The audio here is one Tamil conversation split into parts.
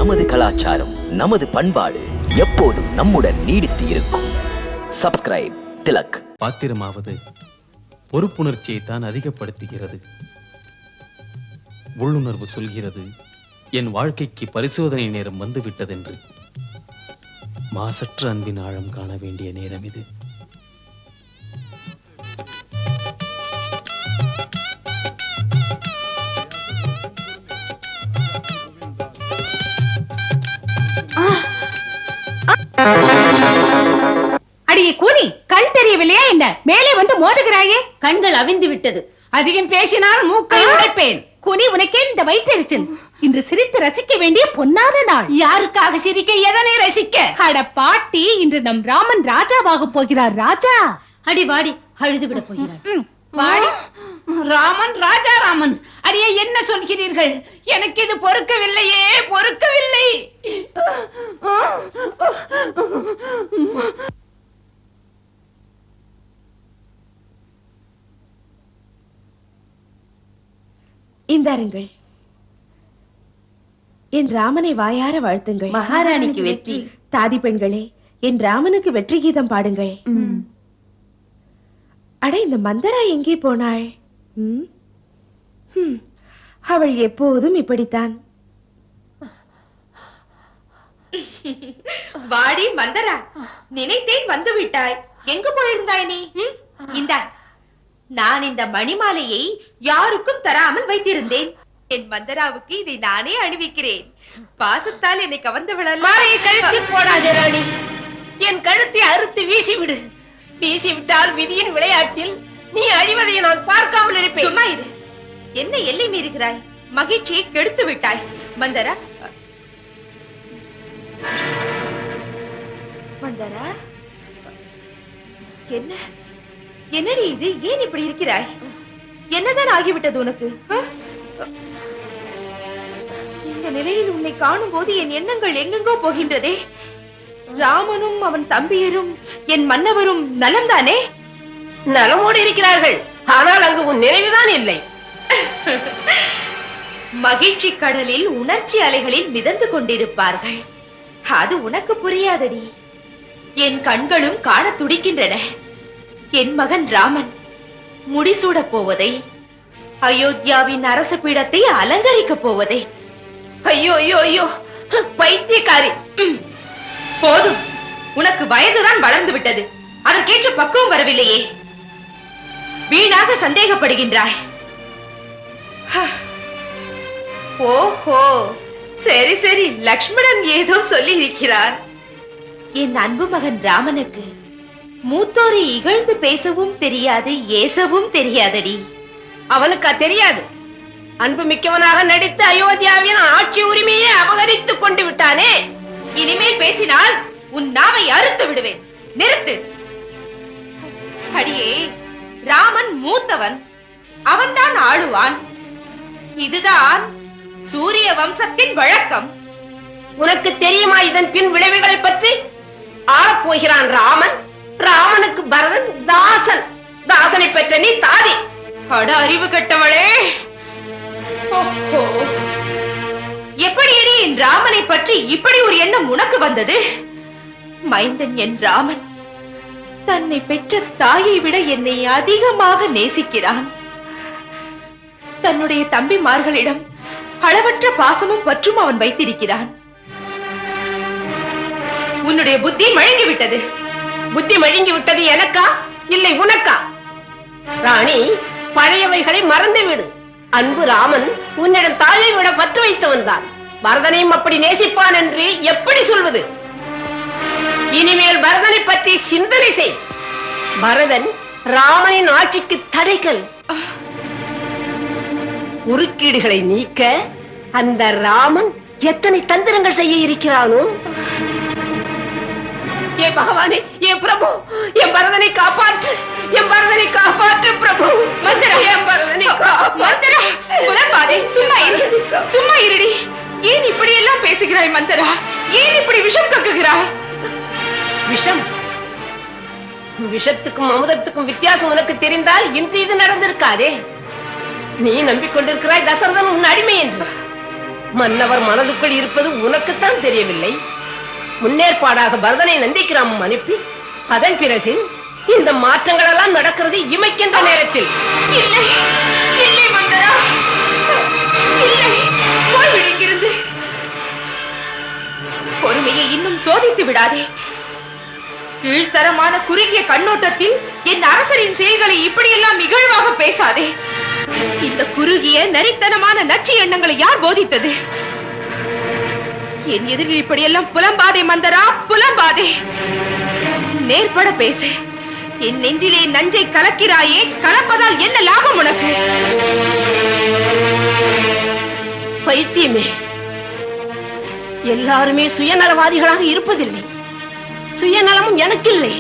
நமது கலாச்சாரம், நமது பண்பாடு எப்போதும் நம்முடன் நீடித்து இருக்கும். சப்ஸ்கிரைப் திலக். பாத்திரமாவது பொறுப்புணர்ச்சியை தான் அதிகப்படுத்துகிறது. உள்ளுணர்வு சொல்கிறது, என் வாழ்க்கைக்கு பரிசோதனை நேரம் வந்துவிட்டதென்று. மாசற்ற அன்பின் ஆழம் காண வேண்டிய நேரம் இது. அடியே கூனி, கண் தெரியவில்லையா என்ன? மேலே வந்து மோதுகிறாயே. கண்கள் அவிந்து விட்டது. அதிகம் பேசினால் மூக்கை உடைப்பேன். கூனி, உனக்கே இந்த வயிற்றெரிச்சல்? இன்று சிரித்து ரசிக்க வேண்டிய பொன்னான நாள். யாருக்காக சிரிக்க, எதனை ரசிக்க? அட பாட்டி, இன்று நம் ராமன் ராஜாவாக போகிறார். ராஜா அடி வாடி, அழுது விட போகிறார். வாடி. ராமன் ராஜா ராமன். அடியே, என்ன சொல்கிறீர்கள்? எனக்கு இது பொறுக்கவில்லையே, பொறுக்கவில்லை. இந்தாருங்கள், என் ராமனை வாயார வாழ்த்துங்கள். மகாராணிக்கு வெற்றி. தாதி பெண்களே, என் ராமனுக்கு வெற்றி கீதம் பாடுங்கள். அட, இந்த மந்தரா எங்கே போனாள்? அவள் எப்போதும் இப்படித்தான். வாடி மந்தரா, நினைத்தேன் வந்து விட்டாய். எங்கு போயிருந்தாய் நீ? இந்தா, நான் இந்த மணிமாலையை யாருக்கும் தராமல் வைத்திருந்தேன். என் மந்தராவுக்கு இதை நானே அணிவிக்கிறேன். பாசத்தால் என்னை கவர்ந்தவளல்ல. மாலையை கழுத்தில் போடாதே ராணி. என் கழுத்தை அறுத்து வீசிவிடு. வீசிவிட்டால் விதியின் விளையாட்டில் நீ அழிவதை நான் பார்க்காமல் இருப்பேன். சும்மா இரு. என்ன எல்லை மீறுகிறாய்? மகிழ்ச்சியை கெடுத்து விட்டாய் மந்தரா. மந்தரா, என்ன என்னடி இது? ஏன் இப்படி இருக்கிறாய்? என்னதான் ஆகிவிட்டது உனக்கு? இந்த நிலையில் உன்னை காணும் போது என் எண்ணங்கள் எங்கெங்கோ போகின்றதே. ராமனும் அவன் தம்பியரும் என் மன்னவரும் நலம்தானே? நலமோடு இருக்கிறார்கள். ஆனால் அங்கு உன் நினைவுதான் இல்லை. மகிழ்ச்சி கடலில் உணர்ச்சி அலைகளில் மிதந்து கொண்டிருப்பார்கள். அது உனக்கு புரியாதடி. என் கண்களும் காண துடிக்கின்றன. என் மகன் ராமன் முடிசூட போவதை, அயோத்தியாவின் அரச பீடத்தை அலங்கரிக்க போவதை. ஐயோ ஐயோ ஐயோ, பைத்தியக்காரி. போதும், உனக்கு வயதுதான் வளர்ந்து விட்டது. அதற்கேற்ற பக்குவம் வரவில்லையே. வீணாக சந்தேகப்படுகின்றாய். ஓஹோ, சரி சரி, லக்ஷ்மணன் ஏதோ சொல்லி இருக்கிறார். என் அன்பு மகன் ராமனுக்கு மூத்தோரை இகழ்ந்து பேசவும் தெரியாது, ஏசவும் தெரியாதடி. அவனுக்கு தெரியாது. அன்பு மிக்கவனாக நடித்து அயோத்தியாவின் ஆட்சி உரிமையை அபகரித்துக் கொண்டு விட்டானே. இனிமேல் பேசினால் உன் நாவை அறுத்து விடுவேன். நிறுத்து. அடியே, ராமன் மூத்தவன், அவன்தான் ஆளுவான். இதுதான் சூரிய வம்சத்தின் வழக்கம். உனக்கு தெரியுமா இதன் பின் விளைவுகளை பற்றி? ஆளப்போகிறான் ராமன். ராமனுக்கு பரதன் தாசன். தாசனை பெற்ற நீ தாதி. அட அறிவு கெட்டவளே. ஓஹோ, எப்படியடி என் ராமனை பற்றி இப்படி ஒரு எண்ணம் உனக்கு வந்தது? மைந்தன் என் ராமன் தன்னை பெற்ற தாயை விட என்னை அதிகமாக நேசிக்கிறான். தன்னுடைய தம்பிமார்களிடம் அளவற்ற பாசமும் பற்றும் அவன் வைத்திருக்கிறான். உன்னுடைய புத்தி மழுங்கிவிட்டது. புத்தி மழுங்கி விட்டது எனக்கா, இல்லை உனக்கா? ராணி, பழையவைகளை மறந்துவிடு. அன்பு ராமன் உன்னிடம் தாயை விட பற்று வைத்தவன் தான். பரதனையும் அப்படி நேசிப்பான் என்று எப்படி சொல்வது? இனிமேல் பரதனை பற்றி சிந்தனை செய். பரதன் ராமனின் ஆட்சிக்கு தடைகள். குறுக்கீடுகளை நீக்க அந்த ராமன் எத்தனை தந்திரங்கள் செய்ய இருக்கிறானோ. ஏ பகவானே, ஏ பிரபு, என் பரதனை காப்பாற்று, என் பரதனை காப்பாற்று பிரபு. மந்தரா, என் பரதனை மந்தரா, புறம்பாதே. சும்மா இரு, சும்மா இருடி. ஏன் இப்படி எல்லாம் பேசுகிறாய் மந்தரா? ஏன் இப்படி விஷம் கக்குகிறாய்? விஷம்? விஷத்துக்கும் அமுதத்துக்கும் வித்தியாசம் உனக்கு தெரிந்தால் இன்று இது நடந்திருக்காதே. நீ நம்பிக்கொண்டிருக்கிறாய் தசரதன் உன் அடிமை என்று. மன்னவர் மனதுக்குள் இருப்பது உனக்குத்தான் தெரியவில்லை. முன்னேற்பாடாக பரதனை நந்திகிராமம் அனுப்பி அதன் பிறகு இந்த மாற்றங்கள் எல்லாம் நடக்கிறது இமைக்கின்ற நேரத்தில். இல்லை இல்லை மந்தரா, இல்லை, போய்விடு இங்கிருந்து. பொறுமையை இன்னும் சோதித்து விடாதே. கீழ்த்தரமான குறுகிய கண்ணோட்டத்தில் என் அரசரின் செயல்களை இப்படியெல்லாம் இகழ்வாக பேசாதே. இந்த குறுகிய நரித்தனமான நச்சு எண்ணங்களை யார் போதித்தது? என் எதிரில் இப்படியெல்லாம் புலம்பாதே மந்தரா, புலம்பாதே. நேர்பட பேசு. என் நெஞ்சிலே நஞ்சை கலக்கிறாயே, கலப்பதால் என்ன லாபம் உனக்கு? பைத்தியமே, எல்லாருமே சுயநலவாதிகளாக இருப்பதில்லை. சுயநலமும் எனக்கில்லை.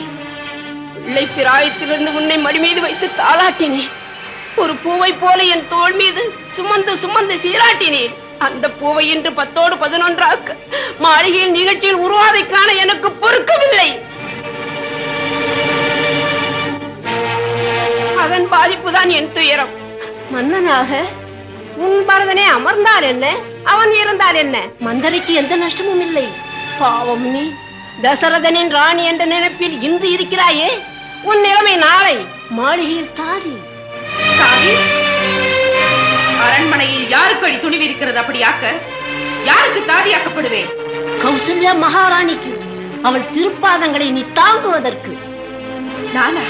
பிள்ளை பிராயத்திலிருந்து உன்னை மடி மீது வைத்து தாளாட்டினேன். ஒரு பூவை போல என் தோள் மீது சுமந்து சுமந்து சீராட்டினேன். அந்த பூவை இன்று 10ஓடு 11 மாளிகையின் நிகழ்ச்சியில் உருவாதை காண எனக்கு பொறுக்கவில்லை. அதன் பாதிப்புதான் என் துயரம். மன்னனாக உன் பரதனே அமர்ந்தார் என்ன, அவன் இருந்தார் என்ன, மந்தரைக்கு எந்த நஷ்டமும் இல்லை. பாவம் நீ தசரதனின் ராணி என்ற நினைப்பில் இன்று இருக்கிறாயே, உன் நிலைமை நாளை மாளிகையில் தாதி. தாதி, அரண்மனையில் யாருக்கு அடி துணிவு இருக்கிறது அப்படியாக்க? யாருக்கு தாதியாக்கப்படுவேன்? கௌசல்யா மகாராணிக்கு, அவள் திருப்பாதங்களை நீ தாங்குவதற்கு. நானா?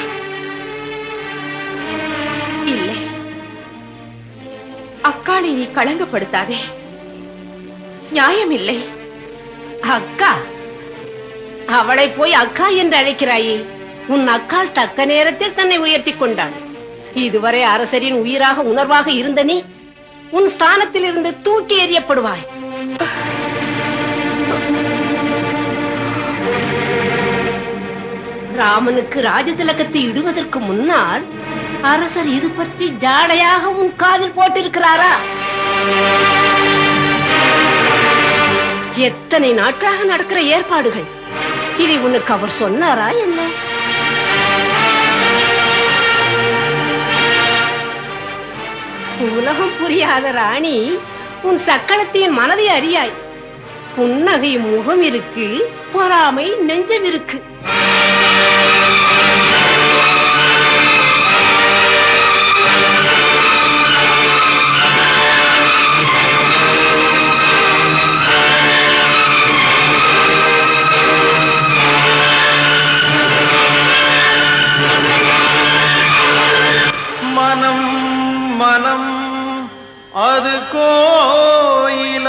இல்லை, அக்காளை நீ களங்கப்படுத்தாதே. நியாயமில்லை. அக்கா, அவளை போய் அக்கா என்று அழைக்கிறாயே. உன் அக்காள் தக்க நேரத்தில் தன்னை உயர்த்தி கொண்டாள். இதுவரை அரசரின் உயிராக உணர்வாக இருந்த நீ உன் ஸ்தானத்தில் இருந்து தூக்கி எறியப்படுவாய். ராமனுக்கு ராஜதிலகத்தை இடுவதற்கு முன்னால் அரசர் இது பற்றி ஜாடையாக உன் காதில் போட்டிருக்கிறாரா? எத்தனை நாட்களாக நடக்கிற ஏற்பாடுகள், இதை உனக்கு அவர் சொன்னாரா என்ன? உலகம் புரியாத ராணி, உன் சக்களத்தின் மனதை அறியாய். புன்னகை முகம் இருக்கு, பொறாமை நெஞ்சம் இருக்கு. மனம் மனம் அது கோயிலாகும்,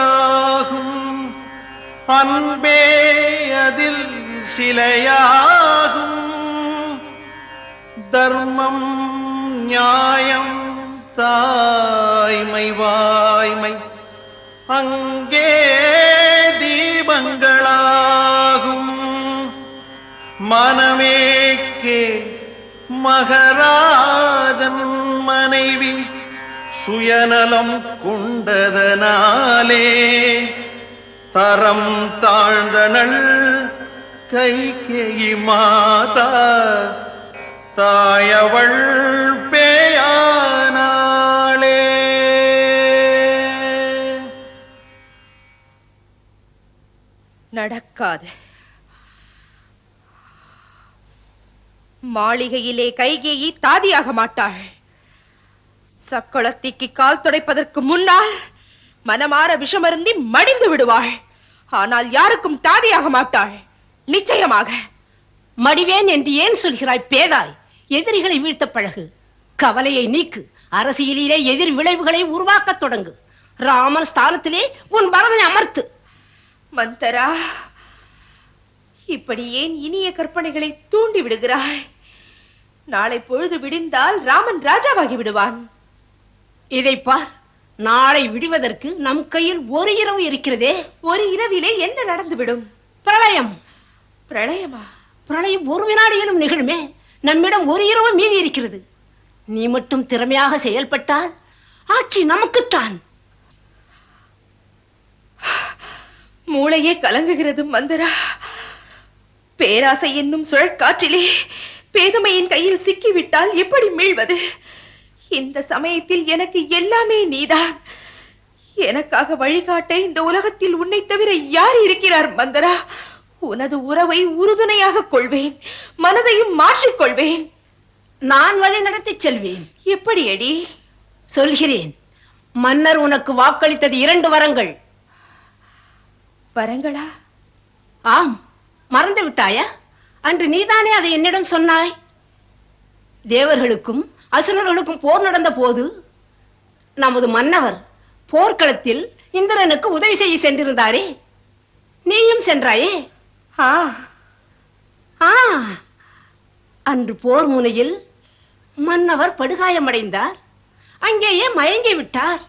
அன்பே அதில் சிலையாகும். தர்மம் நியாயம் தாய்மை வாய்மை அங்கே தீபங்களாகும். மனமேக்கே மகராஜன் மனைவி சுயநலம் கொண்டதனாலே தரம் தாழ்ந்தனள் கைகேயி மாதா, தாயவள் பேயானாளே. நடக்காது. மாளிகையிலே கைகேயி தாதியாக மாட்டாள். சக்களத்திக்கு கால் துடைப்பதற்கு முன்னால் மனமாற விஷமருந்தி மடிந்து விடுவாள். ஆனால் யாருக்கும் தாதியாக மாட்டாள். நிச்சயமாக. மடிவேன் என்று ஏன் சொல்கிறாய் பேதாய்? எதிரிகளை வீழ்த்த பழகு, கவலையை நீக்கு, அரசியலிலே எதிர் விளைவுகளை உருவாக்கத் தொடங்கு. ராமன் ஸ்தானத்திலே உன் பரதனை அமர்த்து. மந்தரா, இப்படி ஏன் இனிய கற்பனைகளை தூண்டி விடுகிறாய்? நாளை பொழுது விடிந்தால் ராமன் ராஜாவாகி விடுவான். இதை பார், நாளை விடுவதற்கு நம் கையில் ஒரு இரவு இருக்கிறதே. ஒரு இரவிலே என்ன நடந்துவிடும்? பிரளயம். பிரளயமா? பிரளயம் ஒரு வினாடியிலும் நிகழுமே. நம்மிடம் ஒரு இரவு மீதி இருக்கிறது. நீ மட்டும் திறமையாக செயல்பட்டால் ஆட்சி நமக்குத்தான். மூளையே கலங்குகிறது மந்தரா. பேராசை என்னும் சுழற்காற்றிலே பேதமையின் கையில் சிக்கிவிட்டால் எப்படி மீள்வது? இந்த சமயத்தில் எனக்கு எல்லாமே நீதான். எனக்காக வழிகாட்ட இந்த உலகத்தில் உன்னை தவிர யார் இருக்கிறார் மந்தரா? உனது உறவை உறுதுணையாக கொள்வேன், மனதையும் மாற்றிக்கொள்வேன். நான் வழி நடத்திச் செல்வேன். எப்படி அடி? சொல்கிறேன். மன்னர் உனக்கு வாக்களித்தது 2 வரங்கள். வரங்களா? ஆம், மறந்து விட்டாயா? அன்று நீதானே அதை என்னிடம் சொன்னாய். தேவர்களுக்கும் அசுரர்களுக்கும் போர் நடந்த போது நமது மன்னவர் போர்க்களத்தில் இந்திரனுக்கு உதவி செய்ய சென்றிருந்தாரே, நீயும் சென்றாயே. ஆ, ஆ, அன்று போர் முனையில் மன்னவர் படுகாயமடைந்தார். அங்கேயே மயங்கி விட்டார்.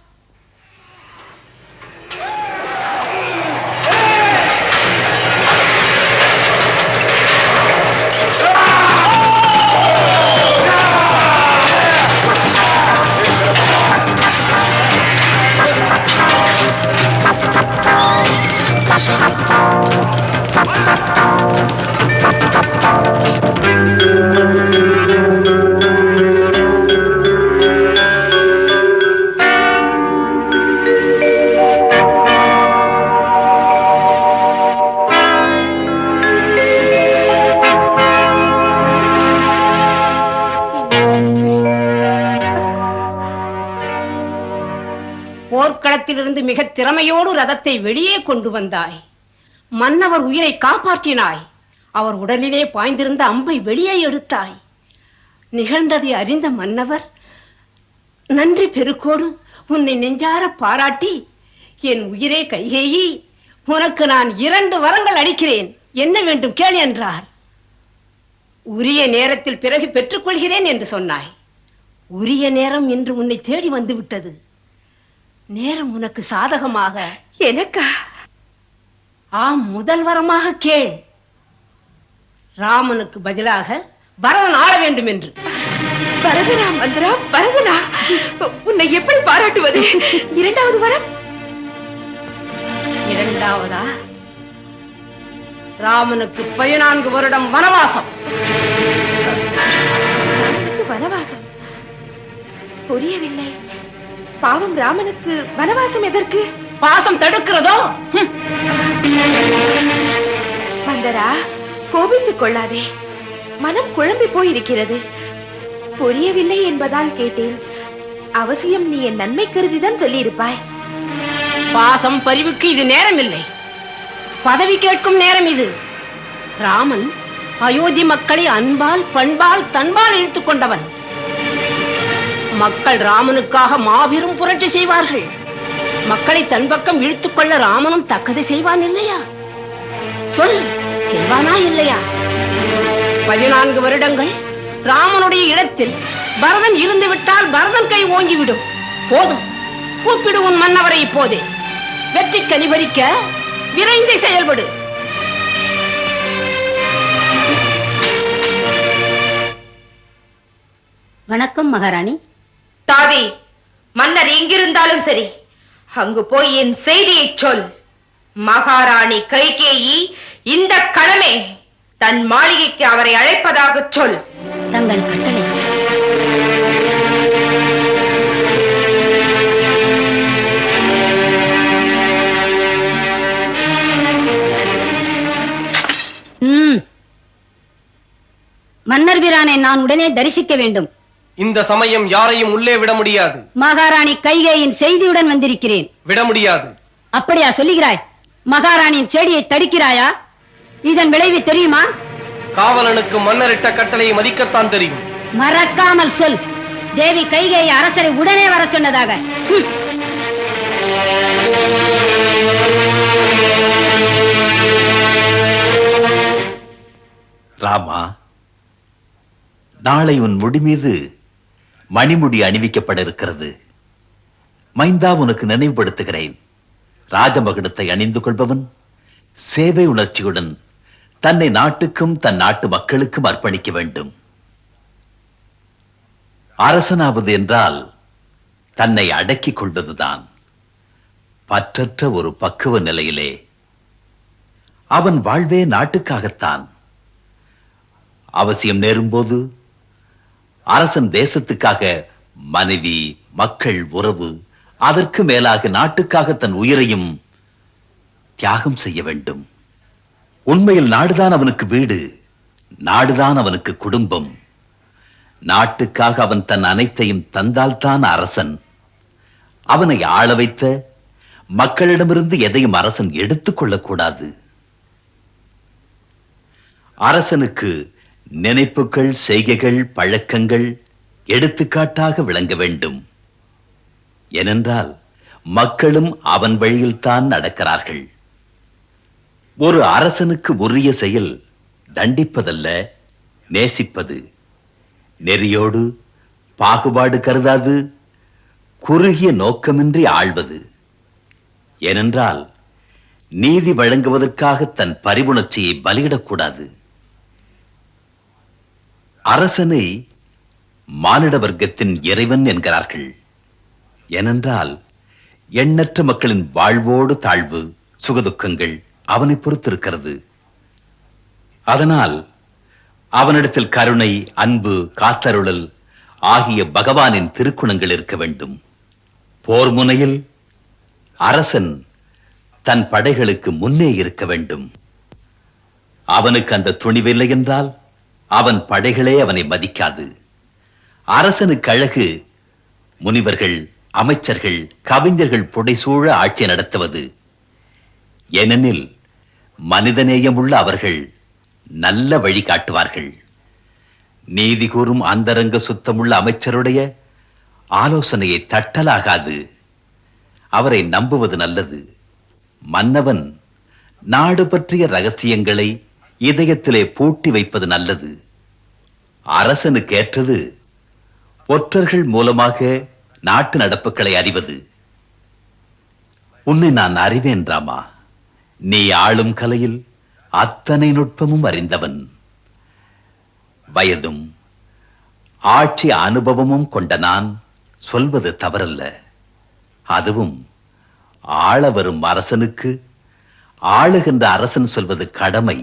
போர்க்களத்திலிருந்து மிக திறமையோடு ரதத்தை வெளியே கொண்டு வந்தாய். மன்னவர் உயிரை காப்பாற்றினாய். அவர் உடலிலே பாய்ந்திருந்த அம்பை வெளியே எடுத்தாய். நிகழ்ந்ததை அறிந்த மன்னவர் நன்றி பெருக்கோடு உன்னை நெஞ்சார பாராட்டி, என் உயிரே கைகேயி, உனக்கு நான் 2 வரங்கள் அளிக்கிறேன், என்ன வேண்டும் கேள் என்றார். உரிய நேரத்தில் பிறகு பெற்றுக்கொள்கிறேன் என்று சொன்னாய். உரிய நேரம் இன்று உன்னை தேடி வந்து விட்டது. நேரம் உனக்கு சாதகமாக. எனக்கா? ஆம், முதல் வரமாக கேள். ராமனுக்கு பதிலாக பரதன் ஆள வேண்டும் என்று. பரதனா மந்திரா? பரதனா? உன்னை எப்படி பாராட்டுவது? 2வது வரம்? 2வதா? ராமனுக்கு 14 வருடம் வனவாசம். ராமனுக்கு வனவாசம்? புரியவில்லை. பாவம் ராமனுக்கு வனவாசம் எதற்கு? பாசம் தடுக்கிறதோ? மந்தரா, கோபித்துக் கொள்ளாதே. மனம் குழம்பி போயிருக்கிறது. புரியவில்லை என்பதால் கேட்டேன். அவசியம் நீ என் நன்மை கருதிதான் சொல்லியிருப்பாய். பாசம் பரிவுக்கு இது நேரம் இல்லை. பதவி கேட்கும் நேரம் இது. ராமன் அயோத்தி மக்களை அன்பால் பண்பால் தன்பால் இழுத்துக் கொண்டவன். மக்கள் ராமனுக்காக மாபெரும் புரட்சி செய்வார்கள். மக்களை தன் பக்கம் இழுத்துக் கொள்ள ராமனும் தக்கதை செய்வான் இல்லையா? சொல், செய்வானா இல்லையா? 14 வருடங்கள் ராமனுடைய இடத்தில் பரதன் இருந்து விட்டால் பரதன் கை ஓங்கிவிடும். போதும், கூப்பிடு உன் மன்னவரை இப்போதே. வெற்றி கனிபறிக்க விரைந்து செயல்படு. வணக்கம் மகாராணி. தாதி, மன்னர் எங்கிருந்தாலும் சரி, அங்கு போய் என் செய்தியை சொல். மகாராணி கைகேயி இந்த கணமே தன் மாளிகைக்கு அவரை அழைப்பதாக சொல். தங்கள் கட்டளை. மன்னர் பிரானை நான் உடனே தரிசிக்க வேண்டும். இந்த சமயம் யாரையும் உள்ளே விட முடியாது. மகாராணி கைகேயின் செய்தியுடன் வந்திருக்கிறேன். விட முடியாது. அப்படியா சொல்லுகிறாய்? மகாராணியின் செய்தியை தடுக்கிறாயா? இதன் விளைவு தெரியுமா? காவலனுக்கு மன்னரிட்ட கட்டளையை மதிக்கத்தான் தெரியும். மறக்காமல் சொல். தேவி கைகேயி அரசரை உடனே வர சொன்னதாக. ராமா, நாளை உன் முடி மீது மணிமுடி அணிவிக்கப்பட இருக்கிறது. மைந்தா, உனக்கு நினைவுபடுத்துகிறேன். ராஜமகுடத்தை அணிந்து கொள்பவன் சேவை உணர்ச்சியுடன் தன்னை நாட்டுக்கும் தன் நாட்டு மக்களுக்கும் அர்ப்பணிக்க வேண்டும். அரசனாவது என்றால் தன்னை அடக்கிக் கொள்வதுதான். பற்றற்ற ஒரு பக்குவ நிலையிலே அவன் வாழ்வே நாட்டுக்காகத்தான். அவசியம் நேரும்போது அரசன் தேசத்துக்காக மனைவி, மக்கள் உறவு, அதற்கு மேலாக நாட்டுக்காக தன் உயிரையும் தியாகம் செய்ய வேண்டும். உண்மையில் நாடுதான் அவனுக்கு வீடு, நாடுதான் அவனுக்கு குடும்பம். நாட்டுக்காக அவன் தன் அனைத்தையும் தந்தால்தான் அரசன். அவனை ஆள வைத்த மக்களிடமிருந்து எதையும் அரசன் எடுத்துக் கொள்ளக்கூடாது. அரசனுக்கு நினைப்புகள், செய்கைகள், பழக்கங்கள் எடுத்துக்காட்டாக விளங்க வேண்டும். ஏனென்றால் மக்களும் அவன் வழியில்தான் நடக்கிறார்கள். ஒரு அரசனுக்கு உரிய செயல் தண்டிப்பதல்ல, நேசிப்பது. நெறியோடு பாகுபாடு கருதாது குறுகிய நோக்கமின்றி ஆள்வது. ஏனென்றால் நீதி வழங்குவதற்காக தன் பரிவுணர்ச்சியை பலியிடக்கூடாது. அரசனை மானிட வர்க்கத்தின் இறைவன் என்கிறார்கள். ஏனென்றால் எண்ணற்ற மக்களின் வாழ்வோடு தாழ்வு, சுகதுக்கங்கள் அவனை பொறுத்திருக்கிறது. அதனால் அவனிடத்தில் கருணை, அன்பு, காத்தருளல் ஆகிய பகவானின் திருக்குணங்கள் இருக்க வேண்டும். போர் முனையில் அரசன் தன் படைகளுக்கு முன்னே இருக்க வேண்டும். அவனுக்கு அந்த துணிவில்லை என்றால் அவன் படைகளே அவனை மதிக்காது. அரசனுக்கு அழகு முனிவர்கள், அமைச்சர்கள், கவிஞர்கள் புடைசூழ ஆட்சி நடத்துவது. ஏனெனில் மனிதநேயமுள்ள அவர்கள் நல்ல வழி காட்டுவார்கள். நீதி கூறும் அந்தரங்க சுத்தமுள்ள அமைச்சருடைய ஆலோசனையை தட்டலாகாது. அவரை நம்புவது நல்லது. மன்னவன் நாடு பற்றிய ரகசியங்களை இதயத்திலே பூட்டி வைப்பது நல்லது. அரசனுக்கு ஏற்றது ஒற்றர்கள் மூலமாக நாட்டு நடப்புகளை அறிவது. உன்னை நான் அறிவேன் ராமா. நீ ஆளும் கலையில் அத்தனை நுட்பமும் அறிந்தவன். வயதும் ஆட்சி அனுபவமும் கொண்ட நான் சொல்வது தவறல்ல. அதுவும் ஆள வரும் அரசனுக்கு ஆளுகின்ற அரசன் சொல்வது கடமை.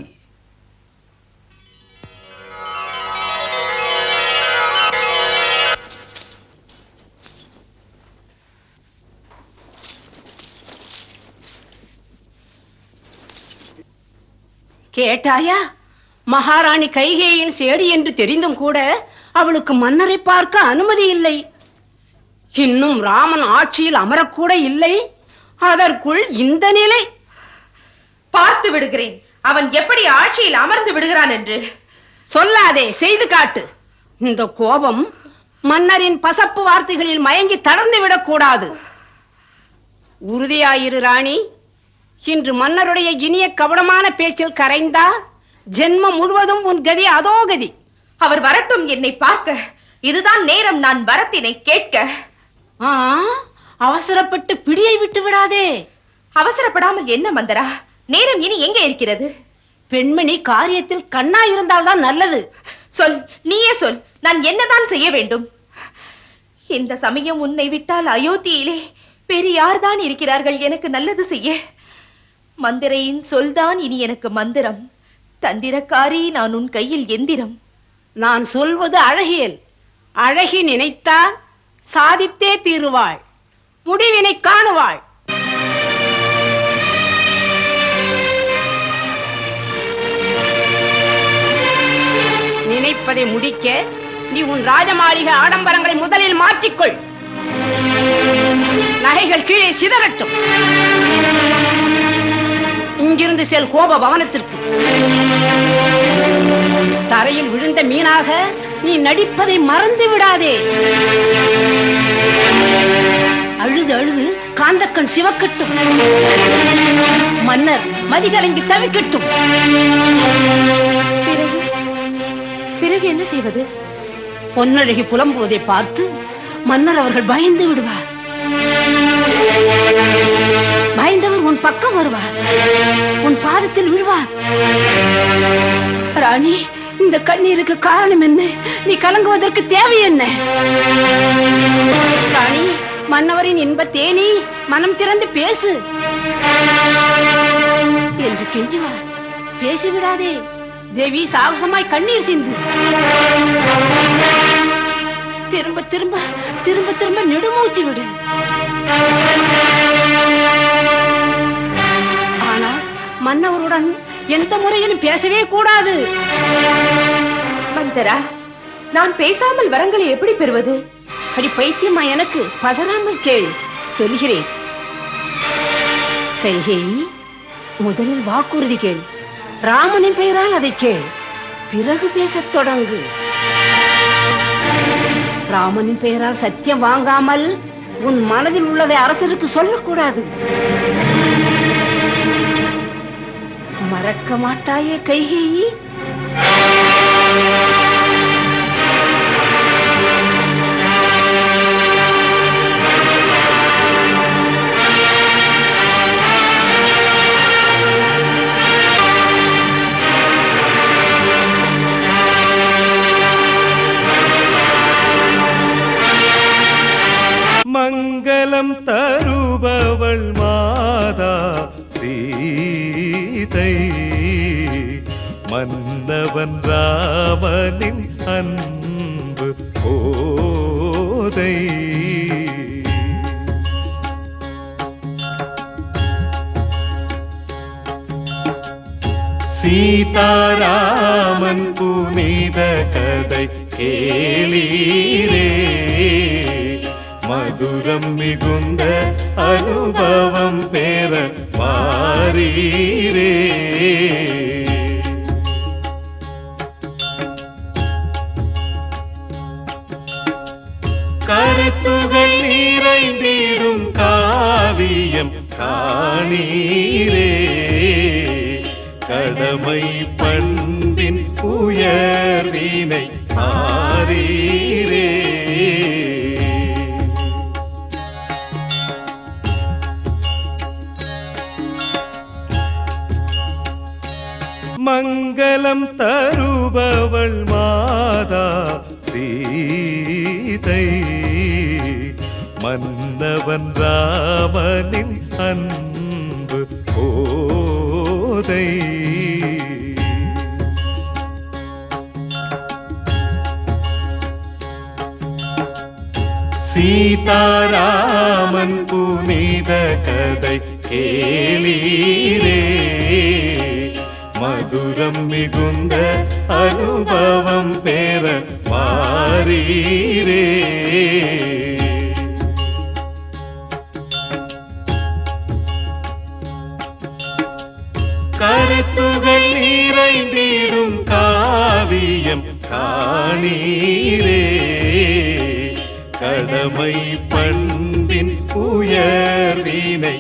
கேட்டாயா? மகாராணி கைகேயின் சேடி என்று தெரிந்தும் கூட அவளுக்கு மன்னரை பார்க்க அனுமதி இல்லை. இன்னும் ராமன் ஆட்சியில் அமரக்கூட இல்லை. அதற்குள் இந்த நிலை. பார்த்து விடுகிறேன் அவன் எப்படி ஆட்சியில் அமர்ந்து விடுகிறான் என்று. சொல்லாதே, செய்து காட்டு. இந்த கோபம் மன்னரின் பசப்பு வார்த்தைகளில் மயங்கி தளர்ந்து விடக்கூடாது. உறுதியாயிரு ராணி. இன்று மன்னருடைய இனிய கவனமான பேச்சில் கரைந்தா ஜென்மம் முழுவதும் உன் கதி அதோ கதி. அவர் வரட்டும் என்னை பார்க்க. இதுதான் நேரம் நான் வரத்தினை கேட்க. அவசரப்பட்டு பிடியை விட்டு விடாதே. அவசரப்படாமல் என்ன மந்தரா? நேரம் இனி எங்கே இருக்கிறது? பெண்மணி காரியத்தில் கண்ணா இருந்தால்தான் நல்லது. சொல், நீயே சொல். நான் என்னதான் செய்ய வேண்டும்? இந்த சமயம் உன்னை விட்டால் அயோத்தியிலே பெரியார்தான் இருக்கிறார்கள் எனக்கு நல்லது செய்ய. மந்திரையின் சொல்தான் இனி எனக்கு மந்திரம். தந்திரக்காரி நான் உன் கையில் எந்திரம். நான் சொல்வது அழகியல். அழகி நினைத்தால் சாதித்தே தீருவாள், முடிவினை காணுவாள். நினைப்பதை முடிக்க நீ உன் ராஜமாளிகை ஆடம்பரங்களை முதலில் மாற்றிக்கொள். நகைகள் கீழே சிதறட்டும். இங்கிருந்து செல் கோப பவனத்திற்கு. தரையில் விழுந்த மீனாக நீ நடிப்பதை மறந்து விடாதே. அழுது அழுது காந்தக்கண் சிவக்கட்டும். மன்னர் மதிகலங்கி தவிக்கட்டும். பிறகு பிறகு என்ன செய்வது? பொன்னழகி புலம்புவதை பார்த்து மன்னர் அவர்கள் பயந்து விடுவார். பயந்தவர் உன் பக்கம் வருவார், உன் பாதத்தில் விழுவார். ராணி, இந்த கண்ணீருக்கு காரணம் என்ன? நீ கலங்குவதற்கு தேவை என்ன? ராணி, மன்னவரின் இன்ப தேனி, மனம் திறந்து பேசு என்று கெஞ்சுவார். பேசிவிடாதே. தேவி சாகசமாய் கண்ணீர் சிந்து. திரும்ப திரும்ப திரும்ப திரும்ப நெடுமூச்சு விடு. ஆனால் மன்னவருடன் எந்த முறையிலும் பேசவே கூடாது. மந்தரா, நான் பேசாமல் வரங்களை எப்படி பெறுவது? அடி பைத்தியமா, எனக்கு பதறாமல் கேள், சொல்கிறேன். கைகேயி, முதலில் வாக்குறுதி கேள். ராமனின் பெயரால் அதை கேள், பிறகு பேசத் தொடங்கு. ராமனின் பெயரால் சத்தியம் வாங்காமல் உன் மனதில் உள்ளதை அரசருக்கு சொல்லக்கூடாது. மறக்க மாட்டாயே கைகேயி? மங்களம் தருபவள் மாதா சீதை, மன்னவன் ராமனின் அன்பு போதை. சீதாராமன் புனித கதை கேளீரே, மதுரம் மிகுந்த அனுபவம் பெற மாறீரே. கருத்துகள் நிறைந்திடும் காவியம் காணீரே, கடமை பண்பின் உயர்வினை ஆரீரே. மங்களம் தருபவள் மாதா சீதை, மன்னவன் ராமனின் அன்பு போதை. சீதாராமன் புனித கதை கேளீரே, மதுரம் மிகுந்த அனுபவம் பெற மாறீரே. கருத்துகள் நிறைந்திடும் காவியம் காணீரே, கடமை பண்பின் உயர்வினை